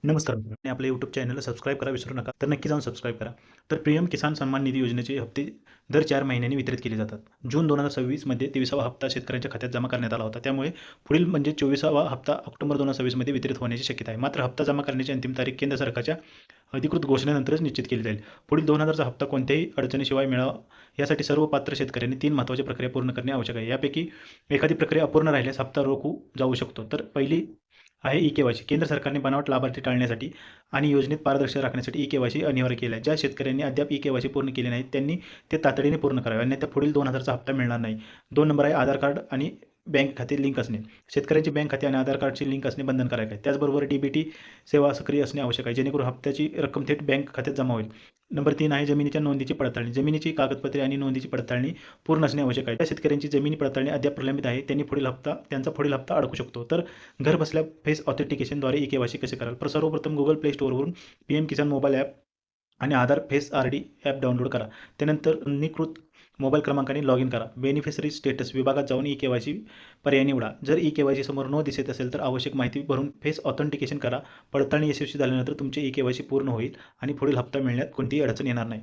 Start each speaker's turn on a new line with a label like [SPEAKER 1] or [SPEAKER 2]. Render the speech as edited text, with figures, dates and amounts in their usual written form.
[SPEAKER 1] नमस्कार मित्रांनो. आणि आपल्या यूट्यूब चॅनलला सबस्क्राईब करा विसरू नका. तर नक्की जाऊन सबस्क्राईब करा. तर पीएम किसान सन्मान निधी योजनेचे हप्ते दर 4 महिन्यांनी वितरित केले जातात. जून 2026 मध्ये 23वा हप्ता शेतकऱ्यांच्या खात्यात जमा करण्यात आला होता. त्यामुळे पुढील म्हणजे 24वा हप्ता ऑक्टोबर 2026 मध्ये वितरित होण्याची शक्यता आहे. मात्र हप्ता जमा करण्याची अंतिम तारीख केंद्र सरकारच्या अधिकृत घोषणेनंतरच निश्चित केली जाईल. पुढील 2000चा हप्ता कोणत्याही अडचणीशिवाय मिळावा यासाठी सर्व पात्र शेतकऱ्यांनी 3 महत्त्वाच्या प्रक्रिया पूर्ण करणे आवश्यक आहे. यापैकी एखादी प्रक्रिया अपूर्ण राहिल्यास हप्ता रोखू जाऊ शकतो. तर पहिली आहे ई-के-वाय-सी. केंद्र सरकारने बनावट लाभार्थी टाळण्यासाठी आणि योजनेत पारदर्शकता राखण्यासाठी ई-के-वाय-सी अनिवार्य केले आहे. ज्या शेतकऱ्यांनी अद्याप ई-के-वाय-सी पूर्ण केली नाही त्यांनी ते तातडीने पूर्ण करावे, अन्यथा पुढील 2000चा हप्ता मिळणार नाही. 2 नंबर आहे आधार कार्ड आणि बँक खाते लिंक असणे. शेतकऱ्यांची बँक खाते आणि आधार कार्डची लिंक असणे बंधनकारक आहे. त्याचबरोबर डी-बी-टी सेवा सक्रिय असणे आवश्यक आहे, जेणेकरून हप्त्याची रक्कम थेट बँक खात्यात जमा होईल. नंबर 3 आहे जमिनीच्या नोंदीची पडताळणी. जमिनीची कागदपत्रे आणि नोंदीची पडताळणी पूर्ण असणे आवश्यक आहे. त्या शेतकऱ्यांची जमिनी पडताळणी अद्याप प्रलंबित आहे त्यांनी त्यांचा पुढील हप्ता अडकू शकतो. तर घर बसल्या फेस ऑथेंटिकेशनद्वारे ई-के-वाय-सी कसे कराल? तर सर्वप्रथम Google प्ले स्टोअरवरून पीएम किसान मोबाईल ॲप आणि आधार फेस आर-डी ॲप डाउनलोड करा. त्यानंतर नोंदणीकृत मोबाईल क्रमांकाने लॉग इन करा. बेनिफिशरी स्टेटस विभागात जाऊन ई-के-वाय-सी पर्याय निवडा. जर ई-के-वाय-सी समोर न दिसत असेल तर आवश्यक माहिती भरून फेस ऑथेंटिकेशन करा. पडताळणी यशस्वी झाल्यानंतर तुमचे ई-के-वाय-सी पूर्ण होईल आणि पुढील हप्ता मिळण्यात कोणतीही अडचण येणार नाही.